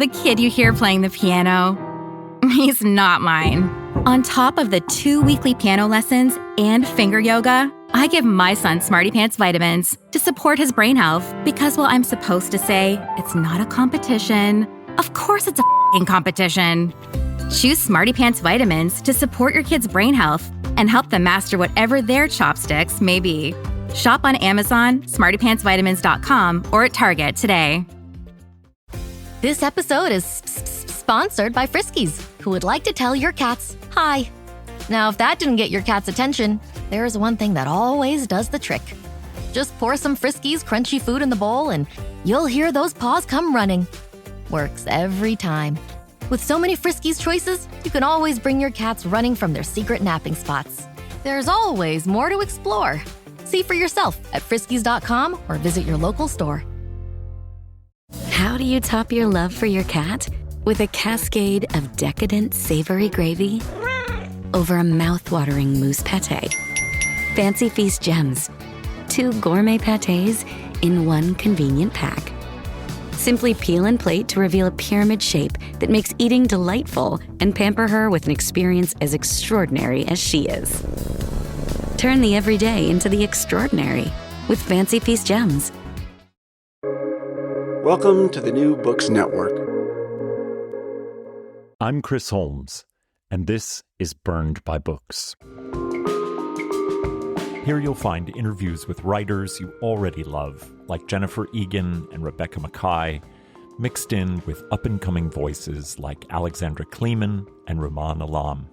The kid you hear playing the piano. He's not mine. On top of the 2 weekly piano lessons and finger yoga, I give my son Smarty Pants vitamins to support his brain health because, well, I'm supposed to say it's not a competition. Of course it's a f***ing competition. Choose Smarty Pants vitamins to support your kid's brain health and help them master whatever their chopsticks may be. Shop on Amazon, smartypantsvitamins.com, or at Target today. This episode is sponsored by Friskies, who would like to tell your cats hi. Now, if that didn't get your cat's attention, there is one thing that always does the trick. Just pour some Friskies crunchy food in the bowl and you'll hear those paws come running. Works every time. With so many Friskies choices, you can always bring your cats running from their secret napping spots. There's always more to explore. See for yourself at friskies.com or visit your local store. How do you top your love for your cat? With a cascade of decadent savory gravy over a mouth-watering mousse pâté. Fancy Feast gems. 2 gourmet pâtés in 1 convenient pack. Simply peel and plate to reveal a pyramid shape that makes eating delightful and pamper her with an experience as extraordinary as she is. Turn the everyday into the extraordinary with Fancy Feast gems. Welcome to the New Books Network. I'm Chris Holmes, and this is Burned by Books. Here you'll find interviews with writers you already love, like Jennifer Egan and Rebecca Mackay, mixed in with up-and-coming voices like Alexandra Kleeman and Rumaan Alam.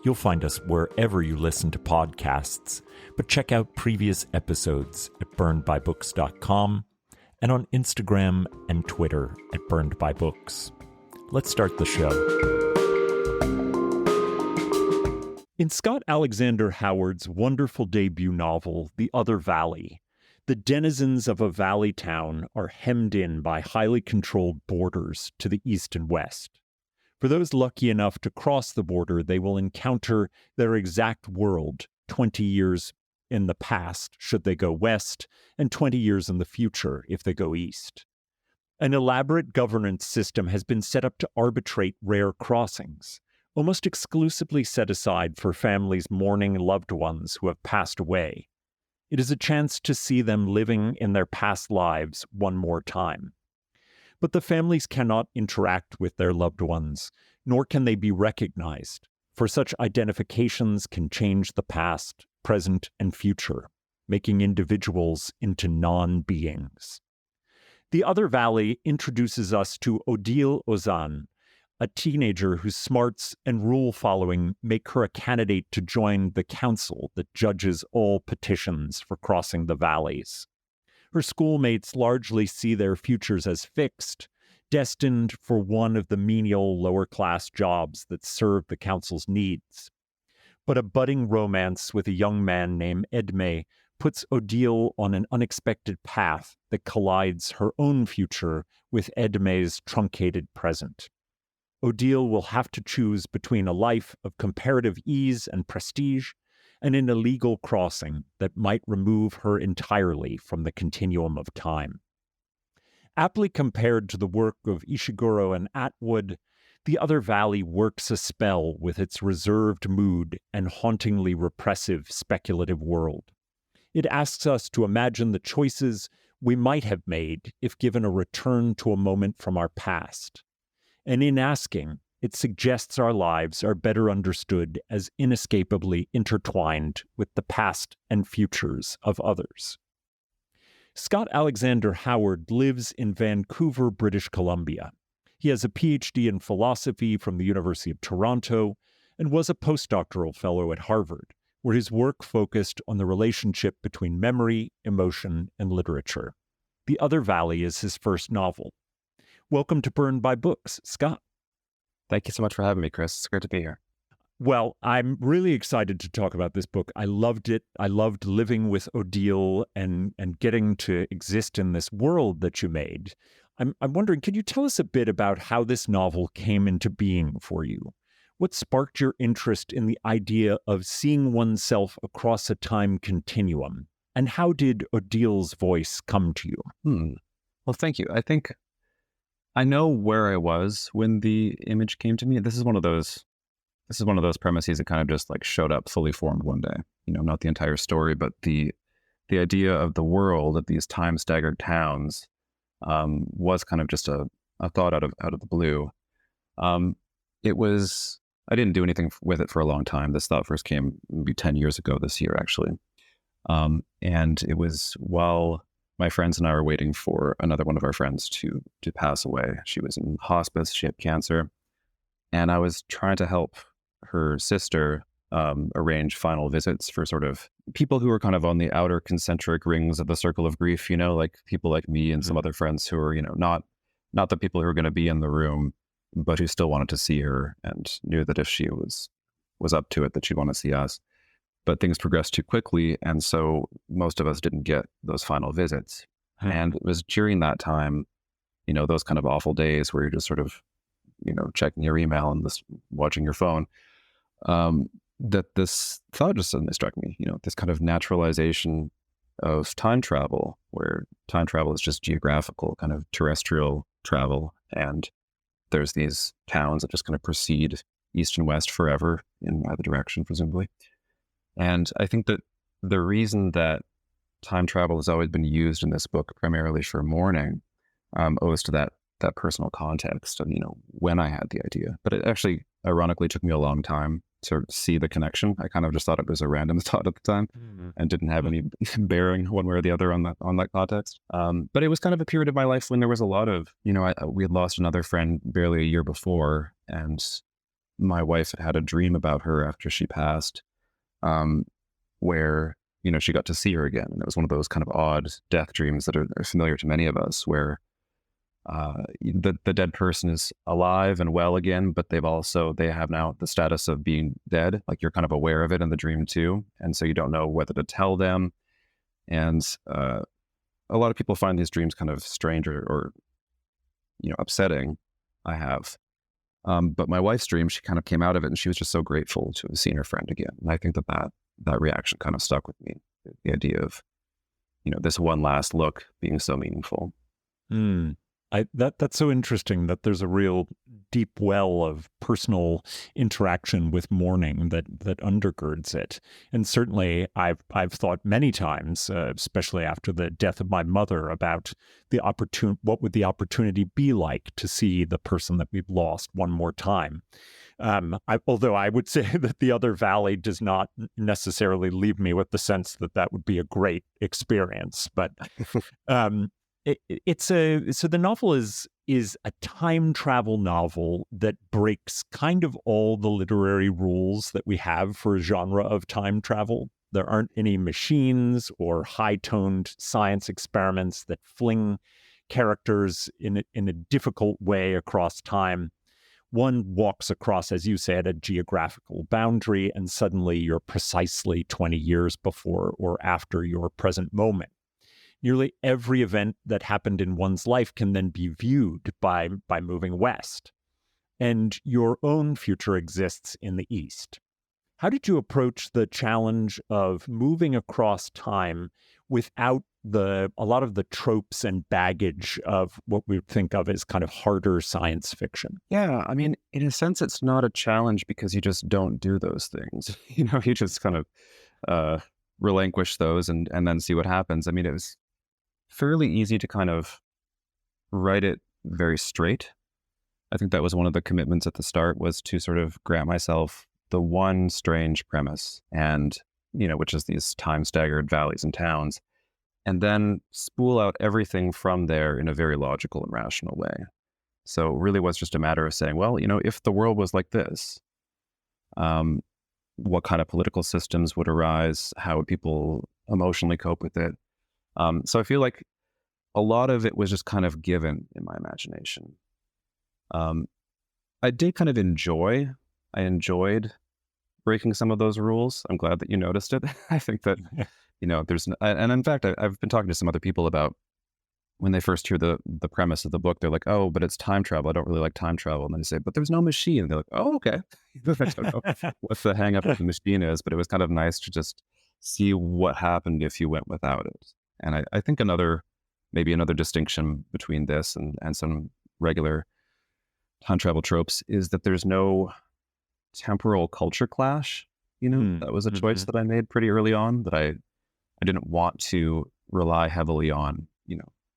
You'll find us wherever you listen to podcasts, but check out previous episodes at burnedbybooks.com and on Instagram and Twitter at burnedbybooks. Let's start the show. In Scott Alexander Howard's wonderful debut novel, The Other Valley, the denizens of a valley town are hemmed in by highly controlled borders to the east and west. For those lucky enough to cross the border, they will encounter their exact world 20 years in the past, should they go west, and 20 years in the future if they go east. An elaborate governance system has been set up to arbitrate rare crossings, almost exclusively set aside for families mourning loved ones who have passed away. It is a chance to see them living in their past lives one more time. But the families cannot interact with their loved ones, nor can they be recognized, for such identifications can change the past, present, and future, making individuals into non-beings. The Other Valley introduces us to Odile Ozan, a teenager whose smarts and rule following make her a candidate to join the council that judges all petitions for crossing the valleys. Her schoolmates largely see their futures as fixed, destined for one of the menial lower-class jobs that serve the council's needs. But a budding romance with a young man named Edme puts Odile on an unexpected path that collides her own future with Edme's truncated present. Odile will have to choose between a life of comparative ease and prestige and an illegal crossing that might remove her entirely from the continuum of time. Aptly compared to the work of Ishiguro and Atwood, The Other Valley works a spell with its reserved mood and hauntingly repressive speculative world. It asks us to imagine the choices we might have made if given a return to a moment from our past. And in asking, it suggests our lives are better understood as inescapably intertwined with the past and futures of others. Scott Alexander Howard lives in Vancouver, British Columbia. He has a PhD in philosophy from the University of Toronto and was a postdoctoral fellow at Harvard, where his work focused on the relationship between memory, emotion, and literature. The Other Valley is his first novel. Welcome to Burned by Books, Scott. Thank you so much for having me, Chris. It's great to be here. Well, I'm really excited to talk about this book. I loved it. I loved living with Odile and getting to exist in this world that you made. I'm wondering, could you tell us a bit about how this novel came into being for you? What sparked your interest in the idea of seeing oneself across a time continuum? And how did Odile's voice come to you? Well, thank you. I think I know where I was when the image came to me. This is one of those premises that kind of just like showed up fully formed one day. Not the entire story, but the idea of the world of these time staggered towns was kind of just a thought out of the blue. It was I didn't do anything with it for a long time. This thought first came maybe 10 years ago this year, actually. And it was while my friends and I were waiting for another one of our friends to pass away. She was in hospice. She had cancer. And I was trying to help her sister arrange final visits for sort of people who are kind of on the outer concentric rings of the circle of grief, like people like me and some other friends who are, not the people who are going to be in the room, but who still wanted to see her and knew that if she was up to it, that she'd want to see us. But things progressed too quickly. And so most of us didn't get those final visits. And it was during that time, those kind of awful days where you're just sort of, checking your email and just watching your phone, that this thought just suddenly struck me, this kind of naturalization of time travel, where time travel is just geographical, kind of terrestrial travel. And there's these towns that just kind of proceed east and west forever in either direction, presumably. And I think that the reason that time travel has always been used in this book, primarily for mourning, owes to that personal context of, when I had the idea. But it actually, ironically, took me a long time to see the connection. I kind of just thought it was a random thought at the time and didn't have any bearing one way or the other on that context. But it was kind of a period of my life when there was a lot of, we had lost another friend barely a year before, and my wife had a dream about her after she passed, where, she got to see her again. And it was one of those kind of odd death dreams that are familiar to many of us, where the dead person is alive and well again, but they have now the status of being dead. Like, you're kind of aware of it in the dream too. And so you don't know whether to tell them. And a lot of people find these dreams kind of strange or upsetting. I have. But my wife's dream, she kind of came out of it and she was just so grateful to have seen her friend again. And I think that reaction kind of stuck with me. The idea of, this one last look being so meaningful. That's so interesting that there's a real deep well of personal interaction with mourning that undergirds it. And certainly I've thought many times, especially after the death of my mother, about what would the opportunity be like to see the person that we've lost one more time. Although I would say that the other valley does not necessarily leave me with the sense that would be a great experience. But so the novel is a time travel novel that breaks kind of all the literary rules that we have for a genre of time travel. There aren't any machines or high-toned science experiments that fling characters in a difficult way across time. One walks across, as you said, a geographical boundary, and suddenly you're precisely 20 years before or after your present moment. Nearly every event that happened in one's life can then be viewed by moving west. And your own future exists in the east. How did you approach the challenge of moving across time without a lot of the tropes and baggage of what we think of as kind of harder science fiction? Yeah, I mean, in a sense, it's not a challenge because you just don't do those things. You just kind of relinquish those and then see what happens. I mean, it was fairly easy to kind of write it very straight. I think that was one of the commitments at the start, was to sort of grant myself the one strange premise, and, which is these time staggered valleys and towns, and then spool out everything from there in a very logical and rational way. So it really was just a matter of saying, well, if the world was like this, what kind of political systems would arise? How would people emotionally cope with it? So I feel like a lot of it was just kind of given in my imagination. I did kind of I enjoyed breaking some of those rules. I'm glad that you noticed it. I think that, and in fact, I've been talking to some other people about when they first hear the premise of the book, they're like, oh, but it's time travel. I don't really like time travel. And then they say, but there's no machine. And they're like, oh, okay. I don't know what the hang up of the machine is, but it was kind of nice to just see what happened if you went without it. And I think maybe another distinction between this and some regular time travel tropes is that there's no temporal culture clash. That was a choice that I made pretty early on, that I didn't want to rely heavily on.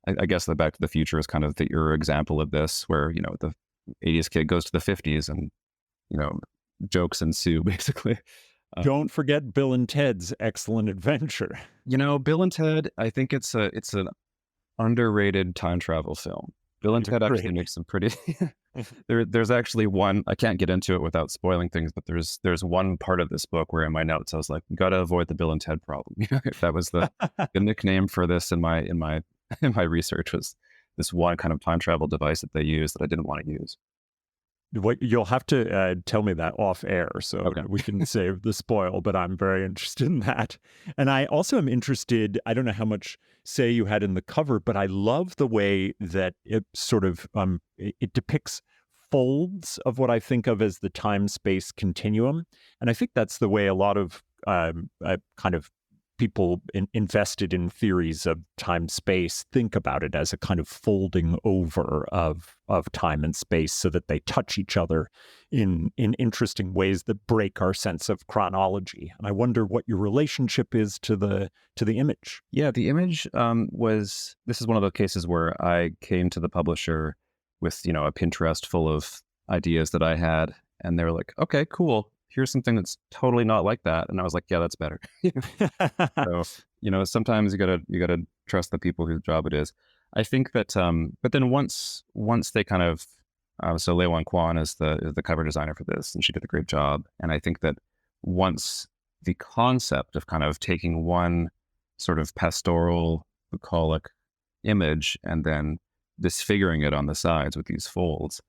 I guess the Back to the Future is kind of the example of this, where the 80s kid goes to the 50s and jokes ensue basically. Don't forget Bill and Ted's Excellent Adventure. Bill and Ted, I think it's an underrated time travel film. Bill and Ted actually makes some pretty there's actually one, I can't get into it without spoiling things, but there's one part of this book where in my notes I was like, you got to avoid the Bill and Ted problem. That was the nickname for this in my research, was this one kind of time travel device that they use that I didn't want to use. What you'll have to tell me that off air, so okay, we can save the spoil, but I'm very interested in that. And I also am interested, I don't know how much say you had in the cover, but I love the way that it sort of, it depicts folds of what I think of as the time-space continuum. And I think that's the way a lot of kind of people invested in theories of time-space think about it, as a kind of folding over of time and space, so that they touch each other in interesting ways that break our sense of chronology. And I wonder what your relationship is to the image. Yeah, the image this is one of the cases where I came to the publisher with a Pinterest full of ideas that I had, and they were like, okay, cool, here's something that's totally not like that. And I was like, yeah, that's better. So, sometimes you gotta trust the people whose job it is. I think that, but then once they kind of, so Lei Wan Quan is the cover designer for this, and she did a great job. And I think that once the concept of kind of taking one sort of pastoral, bucolic image and then disfiguring it on the sides with these folds,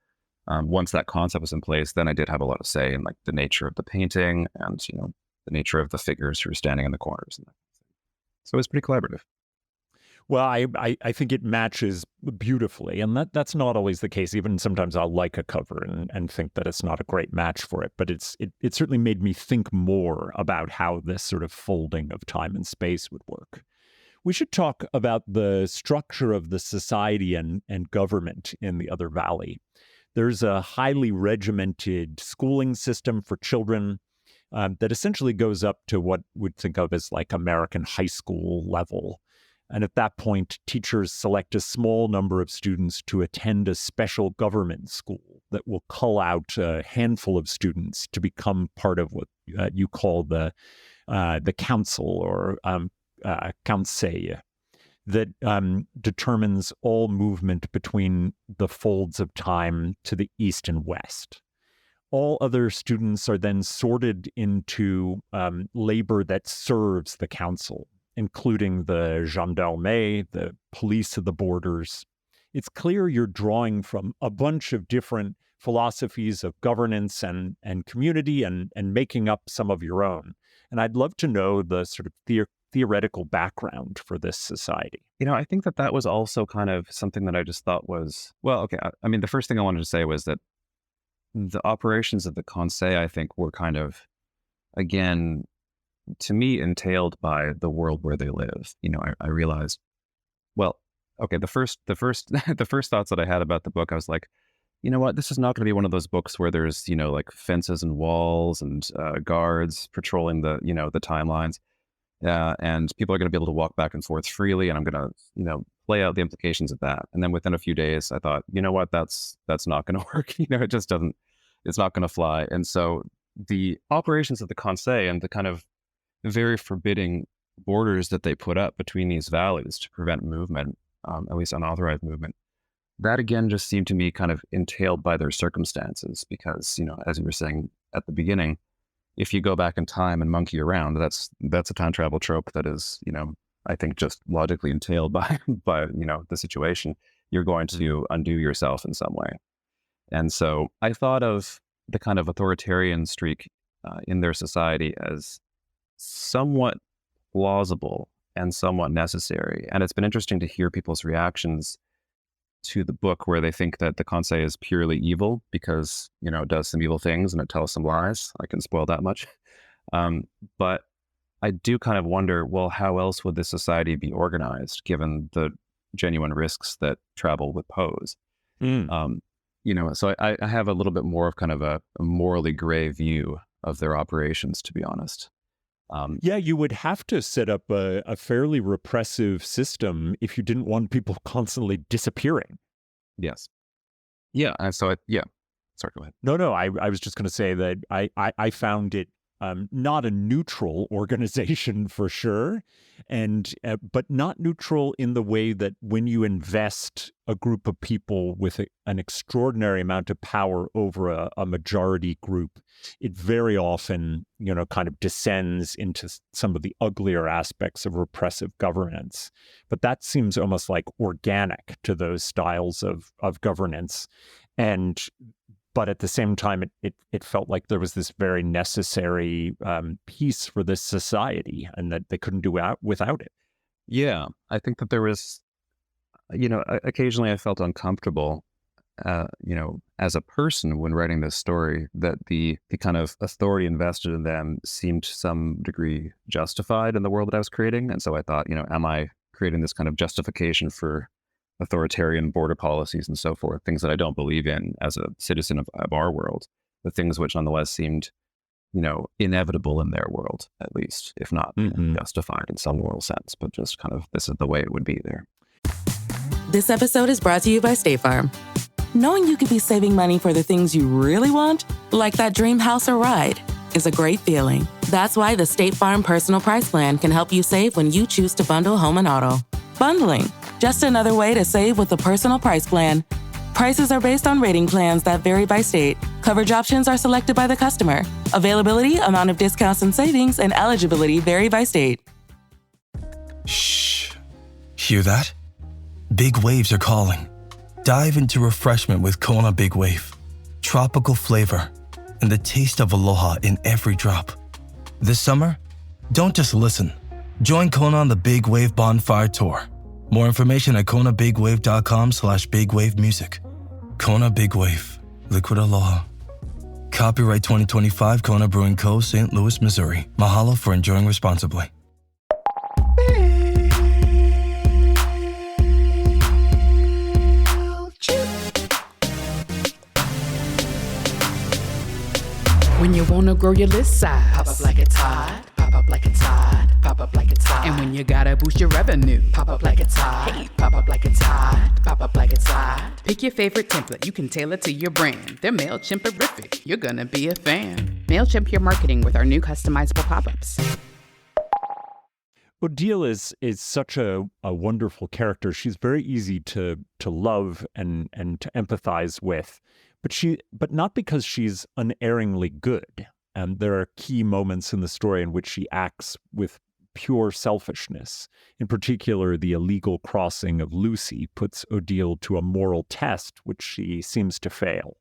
once that concept was in place, then I did have a lot of say in like the nature of the painting and the nature of the figures who are standing in the corners and that kind of thing. So it's pretty collaborative. Well, I think it matches beautifully, and that's not always the case. Even sometimes I'll like a cover and think that it's not a great match for it, but it certainly made me think more about how this sort of folding of time and space would work. We should talk about the structure of the society and government in the Other Valley. There's a highly regimented schooling system for children that essentially goes up to what we'd think of as like American high school level. And at that point, teachers select a small number of students to attend a special government school that will cull out a handful of students to become part of what you call the council or Conseil, that determines all movement between the folds of time to the east and west. All other students are then sorted into labor that serves the council, including the gendarmerie, the police of the borders. It's clear you're drawing from a bunch of different philosophies of governance and community and making up some of your own. And I'd love to know the sort of theoretical background for this society. I think that was also kind of something that I just thought was, well, okay. I mean, the first thing I wanted to say was that the operations of the Conseil, I think, were kind of, again, to me, entailed by the world where they live. I realized, well, okay, the first thoughts that I had about the book, I was like, you know what, this is not going to be one of those books where there's, like fences and walls and guards patrolling the timelines. And people are going to be able to walk back and forth freely, and I'm going to, play out the implications of that. And then within a few days, I thought, you know what, that's not going to work. It just doesn't, it's not going to fly. And so the operations of the Conseil and the kind of very forbidding borders that they put up between these valleys to prevent movement, at least unauthorized movement, that again just seemed to me kind of entailed by their circumstances, because, as you were saying at the beginning, if you go back in time and monkey around, that's a time travel trope that is, I think just logically entailed by the situation. You're going to undo yourself in some way. And so I thought of the kind of authoritarian streak in their society as somewhat plausible and somewhat necessary. And it's been interesting to hear people's reactions to the book, where they think that the Conseil is purely evil because, it does some evil things and it tells some lies. I can spoil that much. But I do kind of wonder, well, how else would this society be organized given the genuine risks that travel would pose? Mm. So I have a little bit more of kind of a morally gray view of their operations, to be honest. Yeah, you would have to set up a fairly repressive system if you didn't want people constantly disappearing. Yes. Yeah. And so, yeah. Sorry, go ahead. No, I was just going to say that I found it not a neutral organization for sure, and but not neutral in the way that when you invest a group of people with an extraordinary amount of power over a majority group, it very often, kind of descends into some of the uglier aspects of repressive governance. But that seems almost like organic to those styles of governance. But at the same time, it felt like there was this very necessary piece for this society, and that they couldn't do without it. Yeah, I think that there was, occasionally I felt uncomfortable, as a person when writing this story, that the kind of authority invested in them seemed to some degree justified in the world that I was creating. And so I thought, am I creating this kind of justification for authoritarian border policies and so forth, things that I don't believe in as a citizen of our world, but things which nonetheless seemed, inevitable in their world, at least, if not justified in some moral sense, but just kind of, this is the way it would be there. This episode is brought to you by State Farm. Knowing you could be saving money for the things you really want, like that dream house or ride, is a great feeling. That's why the State Farm Personal Price Plan can help you save when you choose to bundle home and auto. Bundling, just another way to save with the Personal Price Plan. Prices are based on rating plans that vary by state. Coverage options are selected by the customer. Availability, amount of discounts and savings, and eligibility vary by state. Shh. Hear that? Big waves are calling. Dive into refreshment with Kona Big Wave. Tropical flavor and the taste of aloha in every drop. This summer, don't just listen. Join Kona on the Big Wave Bonfire Tour. More information at konabigwave.com/bigwavemusic. Kona Big Wave. Liquid Aloha. Copyright 2025 Kona Brewing Co., St. Louis, Missouri. Mahalo for enjoying responsibly. When you wanna grow your list size, pop up like it's hot, pop up like it's hot, pop up like it's hot. And when you gotta boost your revenue, pop up like it's hot, hey, pop up like it's hot, pop up like it's hot. Pick your favorite template, you can tailor to your brand. They're MailChimp-erific, you're gonna be a fan. MailChimp your marketing with our new customizable pop-ups. Odile is such a wonderful character. She's very easy to love and to empathize with. But not because she's unerringly good. And there are key moments in the story in which she acts with pure selfishness. In particular, the illegal crossing of Lucy puts Odile to a moral test, which she seems to fail.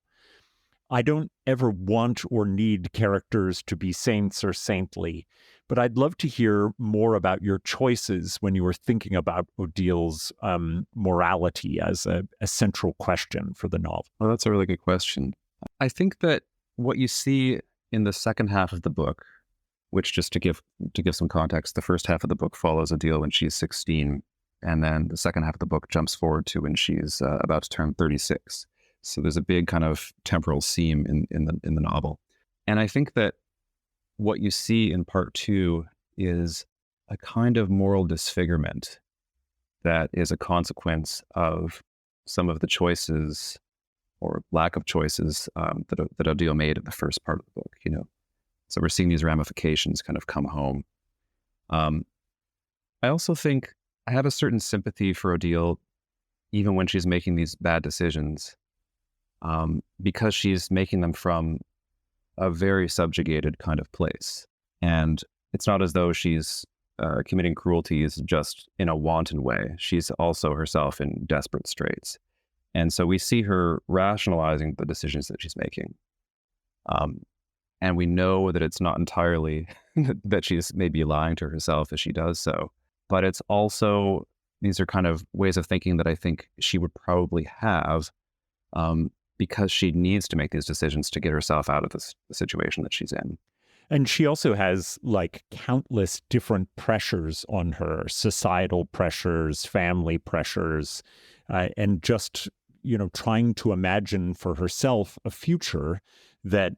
I don't ever want or need characters to be saints or saintly, but I'd love to hear more about your choices when you were thinking about Odile's morality as a central question for the novel. Well, that's a really good question. I think that what you see in the second half of the book, which, just to give some context, the first half of the book follows Odile when she's 16, and then the second half of the book jumps forward to when she's about to turn 36. So there's a big kind of temporal seam in the novel. And I think that what you see in part two is a kind of moral disfigurement that is a consequence of some of the choices or lack of choices that Odile made in the first part of the book, So we're seeing these ramifications kind of come home. I also think I have a certain sympathy for Odile, even when she's making these bad decisions, because she's making them from a very subjugated kind of place. And it's not as though she's committing cruelties just in a wanton way. She's also herself in desperate straits. And so we see her rationalizing the decisions that she's making. And we know that it's not entirely that she's maybe lying to herself as she does so, but it's also, these are kind of ways of thinking that I think she would probably have because she needs to make these decisions to get herself out of the situation that she's in. And she also has like countless different pressures on her, societal pressures, family pressures, and just, trying to imagine for herself a future that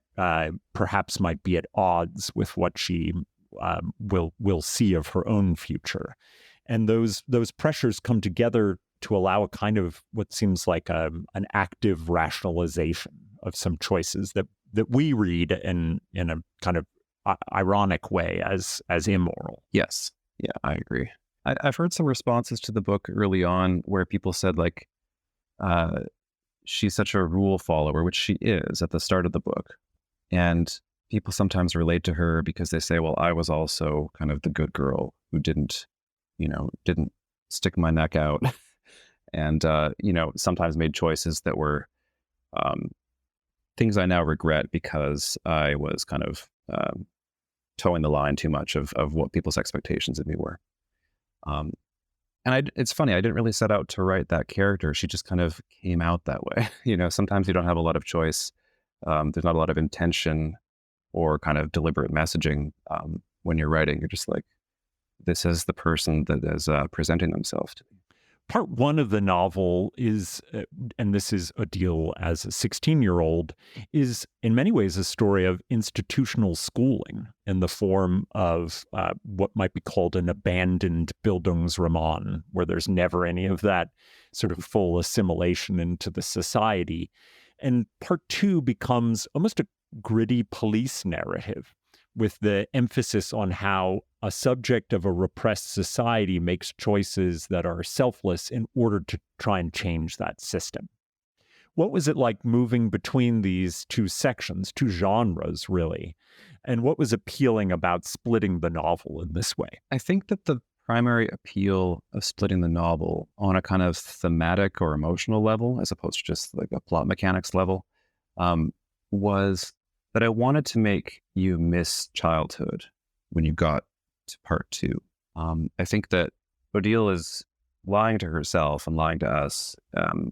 perhaps might be at odds with what she will see of her own future. And those pressures come together to allow a kind of what seems like an active rationalization of some choices that we read in a kind of ironic way as immoral. Yes. Yeah, I agree. I've heard some responses to the book early on where people said, like, she's such a rule follower, which she is at the start of the book. And people sometimes relate to her because they say, well, I was also kind of the good girl who didn't stick my neck out and, sometimes made choices that were things I now regret because I was kind of towing the line too much of what people's expectations of me were. And it's funny, I didn't really set out to write that character. She just kind of came out that way. Sometimes you don't have a lot of choice. There's not a lot of intention or kind of deliberate messaging when you're writing. You're just like, this is the person that is presenting themselves to me. Part one of the novel is, and this is Odile as a 16-year-old, is in many ways a story of institutional schooling in the form of what might be called an abandoned Bildungsroman, where there's never any of that sort of full assimilation into the society. And part two becomes almost a gritty police narrative, with the emphasis on how a subject of a repressed society makes choices that are selfless in order to try and change that system. What was it like moving between these two sections, two genres, really? And what was appealing about splitting the novel in this way? I think that the primary appeal of splitting the novel on a kind of thematic or emotional level, as opposed to just like a plot mechanics level, was that I wanted to make you miss childhood when you got to part two. I think that Odile is lying to herself and lying to us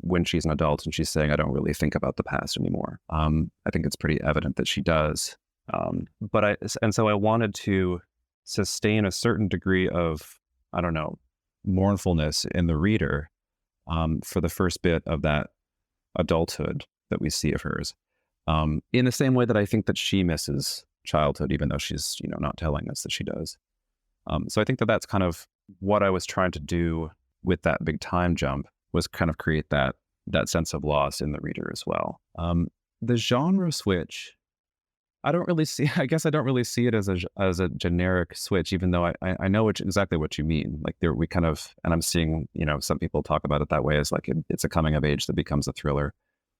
when she's an adult and she's saying, I don't really think about the past anymore. I think it's pretty evident that she does. So I wanted to sustain a certain degree of, mournfulness in the reader for the first bit of that adulthood that we see of hers. In the same way that I think that she misses childhood, even though she's, not telling us that she does. So I think that that's kind of what I was trying to do with that big time jump, was kind of create that sense of loss in the reader as well. The genre switch, I don't really see it as a generic switch, even though I know exactly what you mean. Like and I'm seeing, some people talk about it that way, as like it's a coming of age that becomes a thriller.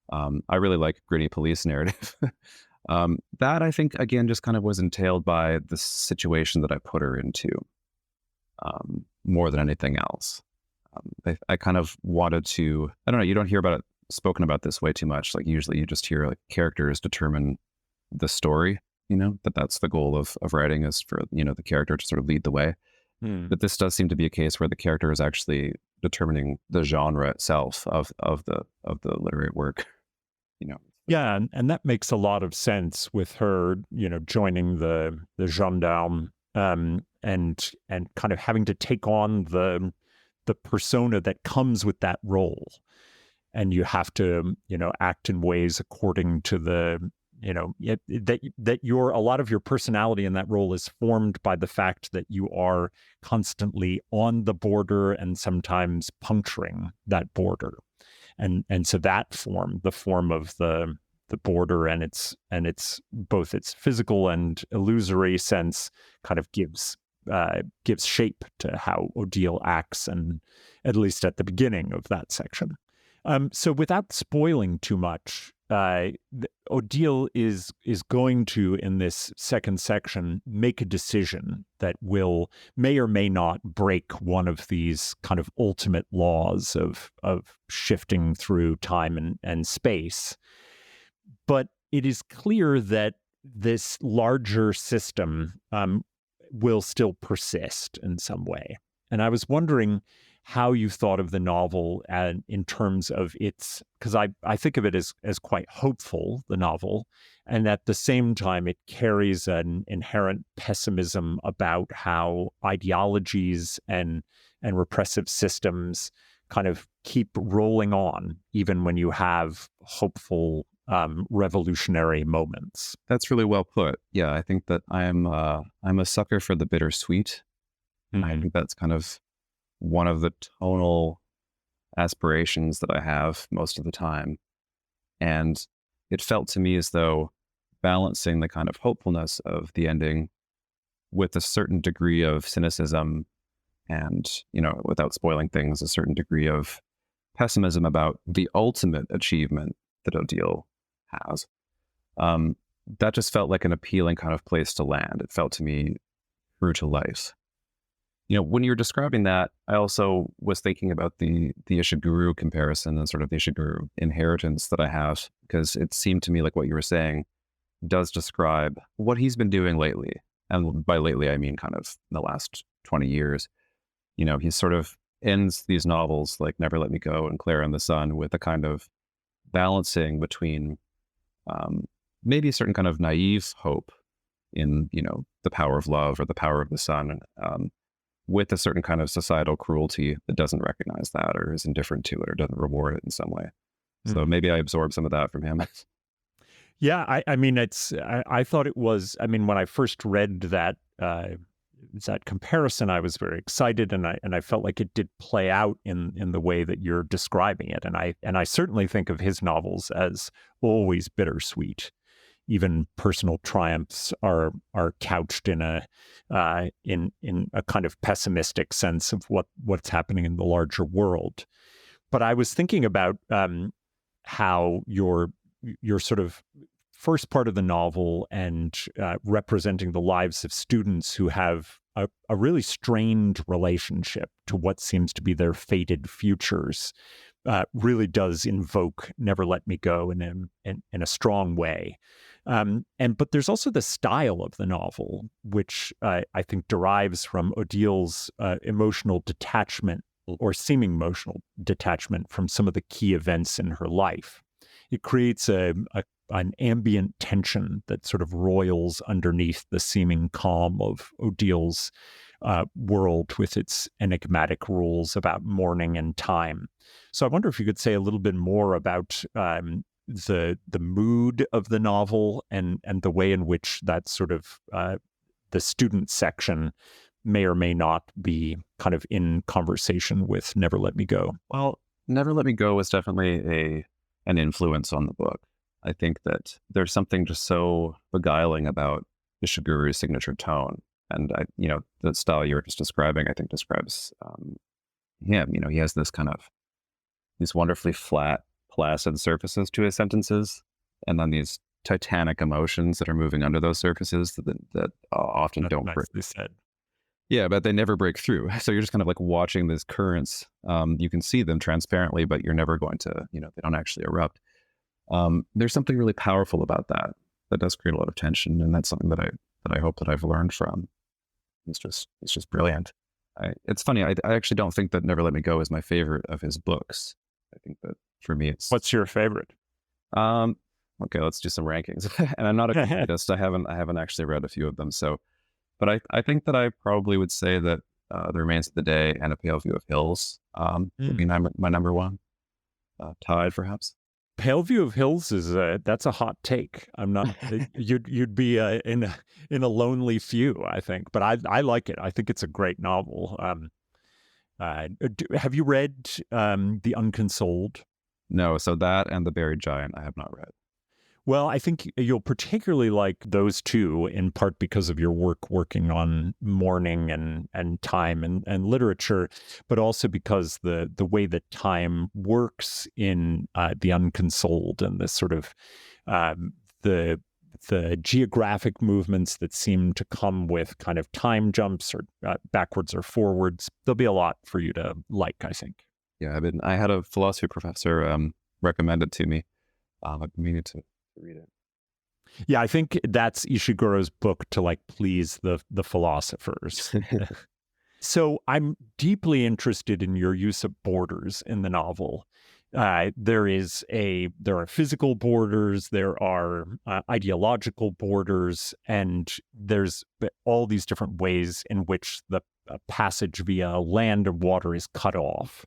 I really like gritty police narrative. That I think, again, just kind of was entailed by the situation that I put her into more than anything else. I kind of wanted to, I don't know, you don't hear about it spoken about this way too much. Like usually you just hear like characters determine the story, that's the goal of writing, is for, the character to sort of lead the way. But this does seem to be a case where the character is actually determining the genre itself of the literary work. Yeah, and that makes a lot of sense with her, joining the gendarme and kind of having to take on the persona that comes with that role, and you have to act in ways according to the that a lot of your personality in that role is formed by the fact that you are constantly on the border and sometimes puncturing that border. And so that the form of the border and its both its physical and illusory sense kind of gives shape to how Odile acts, and at least at the beginning of that section. So without spoiling too much, Odile is going to, in this second section, make a decision that may or may not break one of these kind of ultimate laws of shifting through time and space. But it is clear that this larger system will still persist in some way. And I was wondering how you thought of the novel in terms of its, because I think of it as quite hopeful, the novel, and at the same time it carries an inherent pessimism about how ideologies and repressive systems kind of keep rolling on, even when you have hopeful, revolutionary moments. That's really well put. Yeah, I think that I'm a sucker for the bittersweet. I think that's kind of one of the tonal aspirations that I have most of the time. And it felt to me as though balancing the kind of hopefulness of the ending with a certain degree of cynicism and, without spoiling things, a certain degree of pessimism about the ultimate achievement that Odile has. That just felt like an appealing kind of place to land. It felt to me true to life. When you were describing that, I also was thinking about the Ishiguro comparison and sort of the Ishiguro inheritance that I have, because it seemed to me like what you were saying does describe what he's been doing lately. And by lately, I mean kind of the last 20 years. He sort of ends these novels like Never Let Me Go and Clara and the Sun with a kind of balancing between maybe a certain kind of naive hope in, the power of love or the power of the sun, with a certain kind of societal cruelty that doesn't recognize that or is indifferent to it or doesn't reward it in some way. So maybe I absorbed some of that from him. Yeah, I mean, I thought it was, when I first read that comparison, I was very excited, and I felt like it did play out in the way that you're describing it. And I certainly think of his novels as always bittersweet. Even personal triumphs are couched in a kind of pessimistic sense of what's happening in the larger world. But I was thinking about how your sort of first part of the novel and representing the lives of students who have a really strained relationship to what seems to be their fated futures really does invoke Never Let Me Go in a strong way. But there's also the style of the novel, which I think derives from Odile's emotional detachment or seeming emotional detachment from some of the key events in her life. It creates an ambient tension that sort of roils underneath the seeming calm of Odile's world with its enigmatic rules about mourning and time. So I wonder if you could say a little bit more about the mood of the novel and the way in which that sort of the student section may or may not be kind of in conversation with Never Let Me Go. Well, Never Let Me Go was definitely an influence on the book. I think that there's something just so beguiling about Ishiguro's signature tone. And, the style you were just describing, I think describes him. He has this kind of, these wonderfully flat, placid surfaces to his sentences, and then these titanic emotions that are moving under those surfaces that often don't break. Said. Yeah, but they never break through. So you're just kind of like watching these currents. You can see them transparently, but you're never going to, they don't actually erupt. There's something really powerful about that does create a lot of tension, and that's something that I hope that I've learned from. It's just brilliant. It's funny. I actually don't think that Never Let Me Go is my favorite of his books. I think that for me, it's. What's your favorite? Okay, let's do some rankings. And I'm not a completist. I haven't actually read a few of them. So, but I think that I probably would say that The Remains of the Day and A Pale View of Hills would be my number one. Tied, perhaps. Pale View of Hills is that's a hot take. I'm not. You'd be in a lonely few, I think. But I like it. I think it's a great novel. Have you read The Unconsoled? No. So that and The Buried Giant I have not read. Well, I think you'll particularly like those two, in part because of your work working on mourning and time and literature, but also because the way that time works in The Unconsoled and this sort of the geographic movements that seem to come with kind of time jumps or backwards or forwards. There'll be a lot for you to like, I think. Yeah, I had a philosophy professor recommend it to me. I've been meaning to read it. Yeah, I think that's Ishiguro's book to like please the philosophers. So I'm deeply interested in your use of borders in the novel. There are physical borders, there are ideological borders, and there's all these different ways in which the passage via land or water is cut off.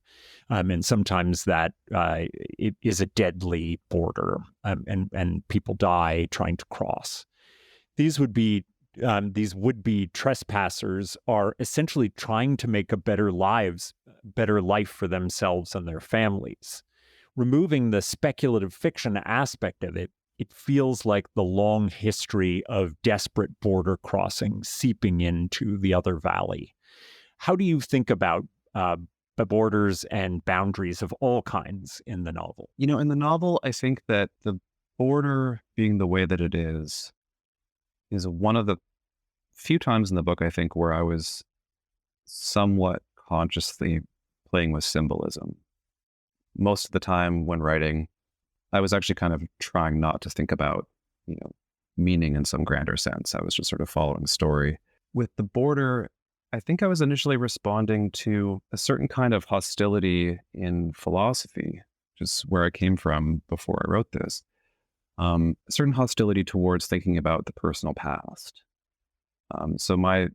And sometimes that it is a deadly border, and people die trying to cross. These would-be trespassers are essentially trying to make a better life for themselves and their families. Removing the speculative fiction aspect of it, it feels like the long history of desperate border crossing seeping into the other valley. How do you think about borders and boundaries of all kinds in the novel? In the novel, I think that the border being the way that it is one of the few times in the book, I think, where I was somewhat consciously playing with symbolism. Most of the time when writing, I was actually kind of trying not to think about, meaning in some grander sense. I was just sort of following the story. With the border, I think I was initially responding to a certain kind of hostility in philosophy, which is where I came from before I wrote this. A certain hostility towards thinking about the personal past. So my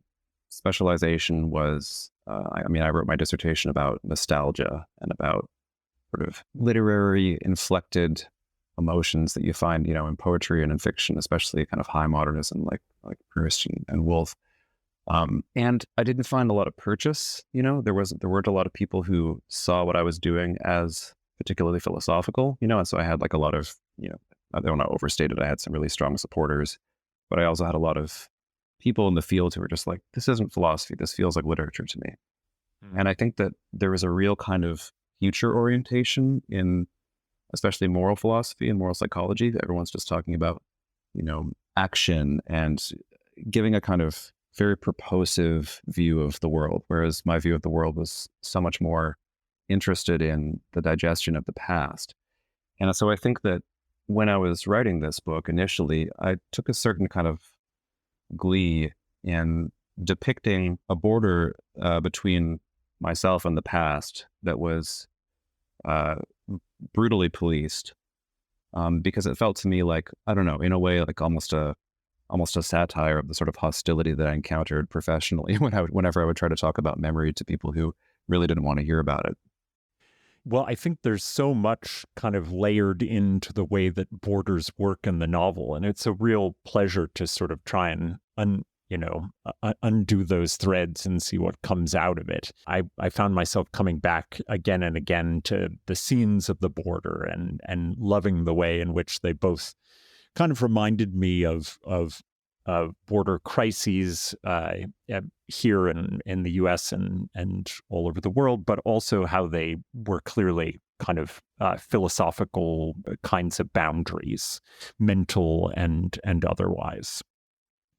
specialization was, I wrote my dissertation about nostalgia and about sort of literary inflected emotions that you find, in poetry and in fiction, especially kind of high modernism, like Proust and Woolf. And I didn't find a lot of purchase. There weren't a lot of people who saw what I was doing as particularly philosophical. And so I had like a lot of, I don't want to overstate it. I had some really strong supporters, but I also had a lot of people in the field who were just like, this isn't philosophy. This feels like literature to me. Mm-hmm. And I think that there was a real kind of future orientation in especially moral philosophy and moral psychology. Everyone's just talking about, action and giving a kind of very purposive view of the world, whereas my view of the world was so much more interested in the digestion of the past. And so I think that when I was writing this book initially, I took a certain kind of glee in depicting a border between myself and the past that was brutally policed, because it felt to me like, I don't know, in a way, like almost a satire of the sort of hostility that I encountered professionally whenever I would try to talk about memory to people who really didn't want to hear about it. Well, I think there's so much kind of layered into the way that borders work in the novel, and it's a real pleasure to sort of try and undo those threads and see what comes out of it. I found myself coming back again and again to the scenes of the border and loving the way in which they both kind of reminded me of border crises here in the U.S. and all over the world, but also how they were clearly kind of philosophical kinds of boundaries, mental and otherwise.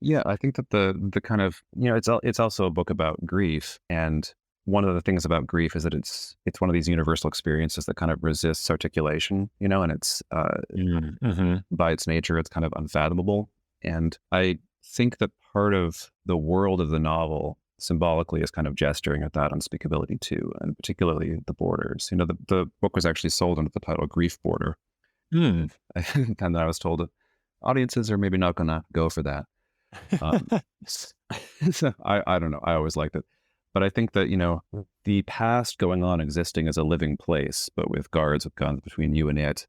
Yeah, I think that the kind of, it's also a book about grief, and one of the things about grief is that it's one of these universal experiences that kind of resists articulation, and it's by its nature, it's kind of unfathomable. And I think that part of the world of the novel symbolically is kind of gesturing at that unspeakability too, and particularly the borders. The book was actually sold under the title Grief Border. And then I was told that audiences are maybe not going to go for that. So I don't know. I always liked it. But I think that, the past going on existing as a living place, but with guards with guns between you and it,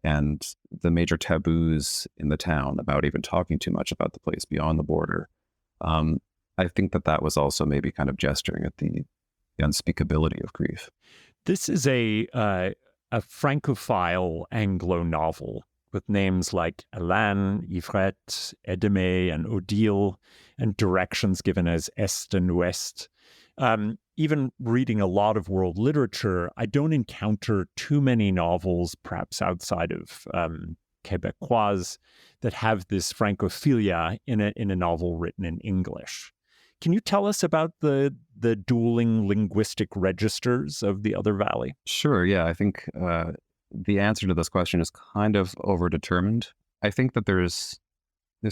and the major taboos in the town about even talking too much about the place beyond the border. I think that was also maybe kind of gesturing at the unspeakability of grief. This is a Francophile Anglo novel with names like Alain, Yvrette, Edme, and Odile, and directions given as Est and Ouest. Even reading a lot of world literature, I don't encounter too many novels, perhaps outside of Québécois, that have this Francophilia in a novel written in English. Can you tell us about the dueling linguistic registers of the Other Valley? Sure, yeah. I think the answer to this question is kind of overdetermined. I think that there's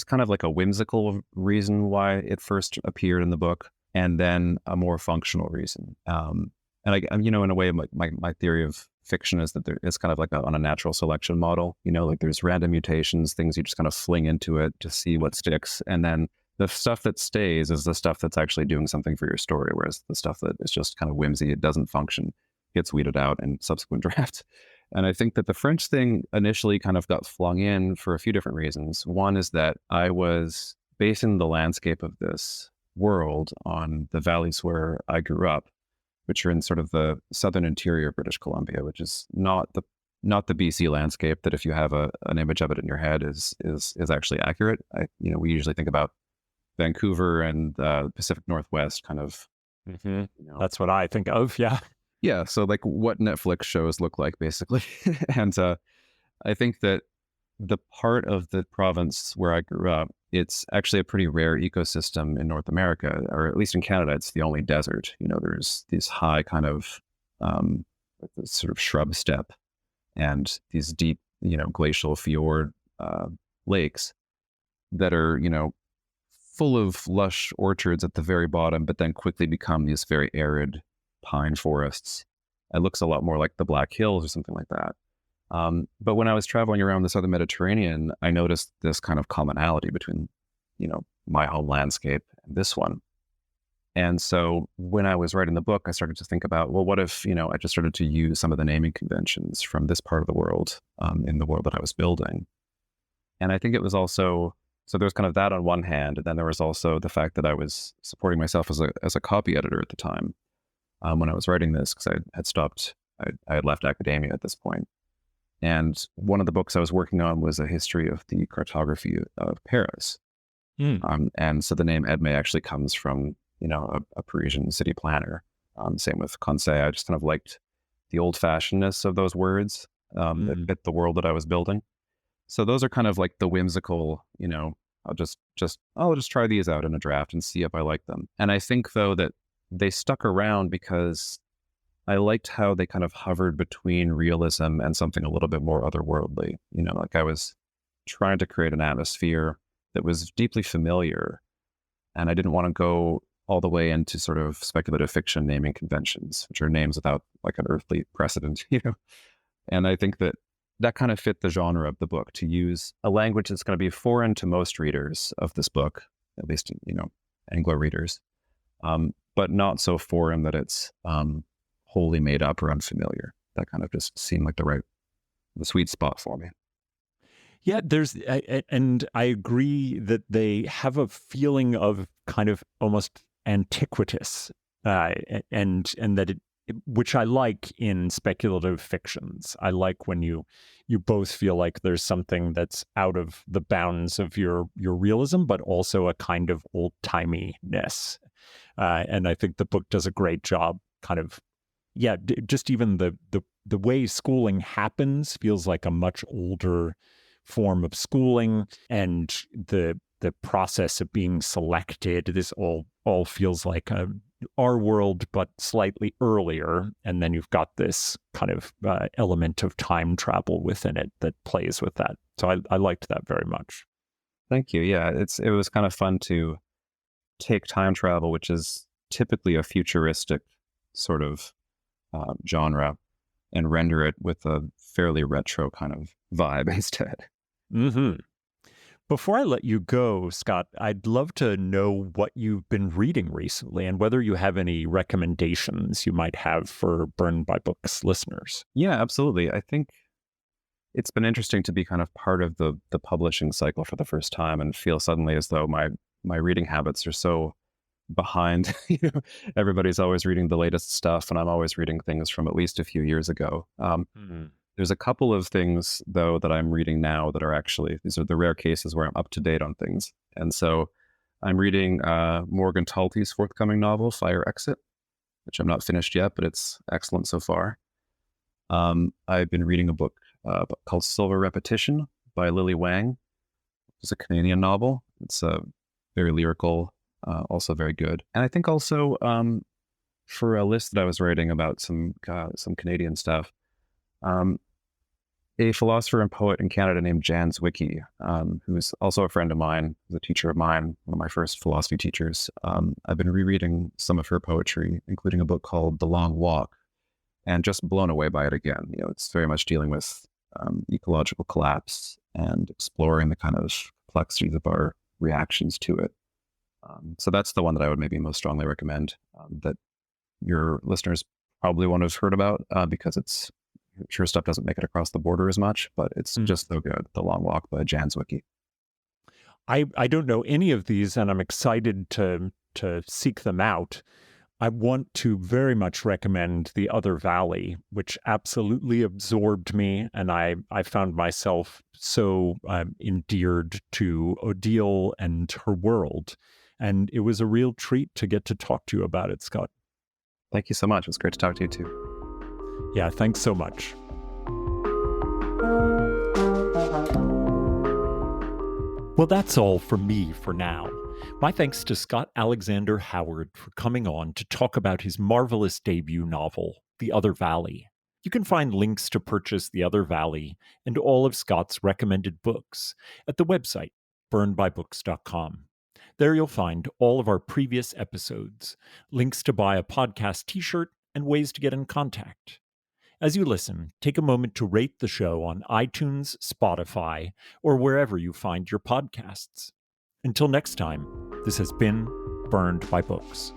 kind of like a whimsical reason why it first appeared in the book, and then a more functional reason. And in a way, my theory of fiction is that it's kind of like on a natural selection model. Like there's random mutations, things you just kind of fling into it to see what sticks, and then the stuff that stays is the stuff that's actually doing something for your story, whereas the stuff that is just kind of whimsy, it doesn't function, gets weeded out in subsequent drafts. And I think that the French thing initially kind of got flung in for a few different reasons. One is that I was basing the landscape of this world on the valleys where I grew up, which are in sort of the southern interior of British Columbia, which is not the BC landscape that if you have an image of it in your head is actually accurate. We usually think about Vancouver and Pacific Northwest kind of. That's what I think of. Yeah. Yeah. So like what Netflix shows look like basically. And I think that the part of the province where I grew up, it's actually a pretty rare ecosystem in North America, or at least in Canada, it's the only desert. There's these high kind of sort of shrub steppe and these deep, glacial fjord lakes that are, full of lush orchards at the very bottom, but then quickly become these very arid pine forests. It looks a lot more like the Black Hills or something like that. But when I was traveling around the southern Mediterranean, I noticed this kind of commonality between, my home landscape and this one. And so when I was writing the book, I started to think about, well, what if, I just started to use some of the naming conventions from this part of the world in the world that I was building. And I think it was also, so there's kind of that on one hand, and then there was also the fact that I was supporting myself as a copy editor at the time when I was writing this, because I had stopped, I had left academia at this point. And one of the books I was working on was a history of the cartography of Paris. And so the name Edme actually comes from, a Parisian city planner. Same with Conseil. I just kind of liked the old-fashionedness of those words that fit the world that I was building. So those are kind of like the whimsical, I'll just try these out in a draft and see if I like them. And I think though that they stuck around because I liked how they kind of hovered between realism and something a little bit more otherworldly. Like I was trying to create an atmosphere that was deeply familiar, and I didn't want to go all the way into sort of speculative fiction naming conventions, which are names without like an earthly precedent, And I think that kind of fit the genre of the book, to use a language that's going to be foreign to most readers of this book, at least, Anglo readers, but not so foreign that it's wholly made up or unfamiliar. That kind of just seemed like the sweet spot for me. Yeah, and I agree that they have a feeling of kind of almost antiquitous, and that which I like in speculative fictions. I like when you both feel like there's something that's out of the bounds of your realism, but also a kind of old-timiness. And I think the book does a great job kind of, just even the way schooling happens feels like a much older form of schooling, and the process of being selected, this all feels like our world, but slightly earlier. And then you've got this kind of element of time travel within it that plays with that. So I liked that very much. Thank you. Yeah, it was kind of fun to take time travel, which is typically a futuristic sort of genre, and render it with a fairly retro kind of vibe instead. Before I let you go, Scott, I'd love to know what you've been reading recently and whether you have any recommendations you might have for Burned by Books listeners. Yeah, absolutely. I think it's been interesting to be kind of part of the publishing cycle for the first time and feel suddenly as though my reading habits are so behind. Everybody's always reading the latest stuff, and I'm always reading things from at least a few years ago. There's a couple of things, though, that I'm reading now that are actually, these are the rare cases where I'm up to date on things. And so I'm reading Morgan Talty's forthcoming novel, Fire Exit, which I'm not finished yet, but it's excellent so far. I've been reading a book called Silver Repetition by Lily Wang. It's a Canadian novel. It's very lyrical, also very good. And I think also for a list that I was writing about some Canadian stuff, a philosopher and poet in Canada named Jan Zwicky, who's also a friend of mine, was a teacher of mine, one of my first philosophy teachers. I've been rereading some of her poetry, including a book called The Long Walk, and just blown away by it again. It's very much dealing with ecological collapse and exploring the kind of complexities of our reactions to it. So that's the one that I would maybe most strongly recommend, that your listeners probably won't have heard about, because it's sure stuff doesn't make it across the border as much, but it's just so good. The Long Walk by Jan's Wiki. I don't know any of these, and I'm excited to seek them out. I want to very much recommend The Other Valley, which absolutely absorbed me, and I found myself so endeared to Odile and her world. And it was a real treat to get to talk to you about it, Scott. Thank you so much. It was great to talk to you too. Yeah, thanks so much. Well, that's all from me for now. My thanks to Scott Alexander Howard for coming on to talk about his marvelous debut novel, The Other Valley. You can find links to purchase The Other Valley and all of Scott's recommended books at the website, burnedbybooks.com. There you'll find all of our previous episodes, links to buy a podcast t-shirt, and ways to get in contact. As you listen, take a moment to rate the show on iTunes, Spotify, or wherever you find your podcasts. Until next time, this has been Burned by Books.